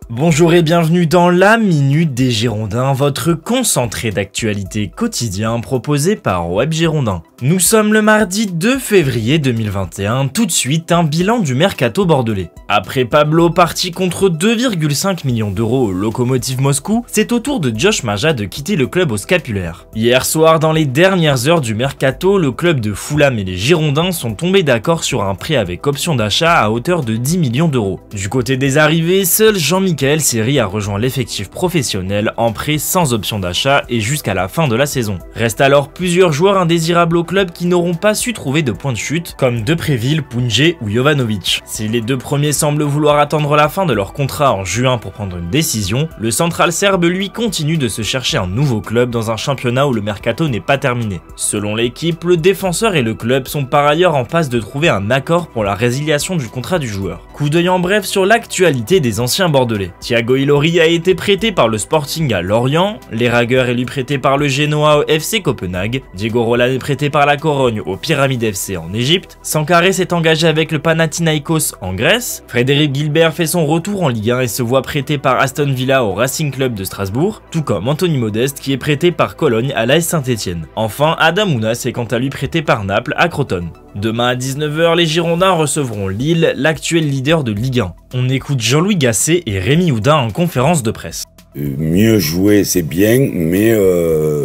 Bonjour et bienvenue dans la Minute des Girondins, votre concentré d'actualité quotidien proposé par Web Girondins. Nous sommes le mardi 2 février 2021, tout de suite un bilan du mercato bordelais. Après Pablo parti contre 2,5 millions d'euros au Lokomotiv Moscou, c'est au tour de Josh Maja de quitter le club au scapulaire. Hier soir, dans les dernières heures du mercato, le club de Fulham et les Girondins sont tombés d'accord sur un prêt avec option d'achat à hauteur de 10 millions d'euros. Du côté des arrivées, seul Jean-Michel Seri a rejoint l'effectif professionnel en prêt sans option d'achat et jusqu'à la fin de la saison. Restent alors plusieurs joueurs indésirables au club qui n'auront pas su trouver de point de chute, comme Depréville, Punje ou Jovanovic. Si les deux premiers semblent vouloir attendre la fin de leur contrat en juin pour prendre une décision, le central serbe lui continue de se chercher un nouveau club dans un championnat où le mercato n'est pas terminé. Selon l'équipe, le défenseur et le club sont par ailleurs en passe de trouver un accord pour la résiliation du contrat du joueur. Coup d'œil en bref sur l'actualité des anciens bordelais. Thiago Ilori a été prêté par le Sporting à Lorient, Leraguer est lui prêté par le Genoa au FC Copenhague, Diego Roland est prêté par la Corogne au Pyramide FC en Égypte, Sankharé s'est engagé avec le Panathinaikos en Grèce, Frédéric Gilbert fait son retour en Ligue 1 et se voit prêté par Aston Villa au Racing Club de Strasbourg, tout comme Anthony Modeste qui est prêté par Cologne à l'AS Saint-Etienne. Enfin, Adam Ounas est quant à lui prêté par Naples à Crotone. Demain à 19 h, les Girondins recevront Lille, l'actuel leader de Ligue 1. On écoute Jean-Louis Gasset et Rémi Houdin en conférence de presse. Mieux jouer c'est bien, mais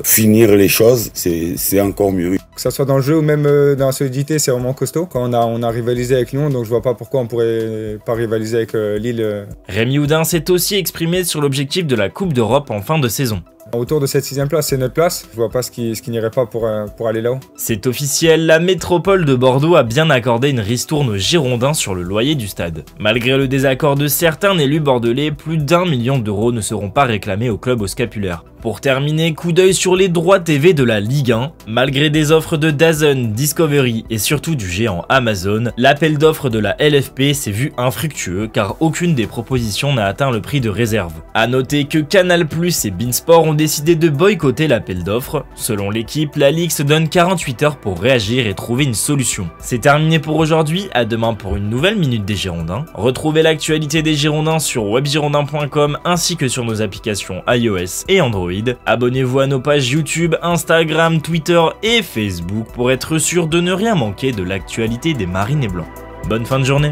finir les choses c'est encore mieux. Que ça soit dans le jeu ou même dans la solidité, c'est vraiment costaud. Quand on a rivalisé avec Lyon, donc je vois pas pourquoi on pourrait pas rivaliser avec Lille. Rémi Houdin s'est aussi exprimé sur l'objectif de la Coupe d'Europe en fin de saison. Autour de cette 6ème place, c'est notre place. Je vois pas ce qui n'irait pas pour aller là-haut. C'est officiel, la métropole de Bordeaux a bien accordé une ristourne aux Girondins sur le loyer du stade. Malgré le désaccord de certains élus bordelais, plus d'1 million d'euros ne seront pas réclamés au club au scapulaire. Pour terminer, coup d'œil sur les droits TV de la Ligue 1. Malgré des offres de DAZN, Discovery et surtout du géant Amazon, l'appel d'offres de la LFP s'est vu infructueux car aucune des propositions n'a atteint le prix de réserve. A noter que Canal+ et beIN Sport ont décidé de boycotter l'appel d'offres. Selon l'équipe, la Ligue se donne 48 heures pour réagir et trouver une solution. C'est terminé pour aujourd'hui, à demain pour une nouvelle Minute des Girondins. Retrouvez l'actualité des Girondins sur webgirondins.com ainsi que sur nos applications iOS et Android. Abonnez-vous à nos pages YouTube, Instagram, Twitter et Facebook pour être sûr de ne rien manquer de l'actualité des Marines et Blancs. Bonne fin de journée.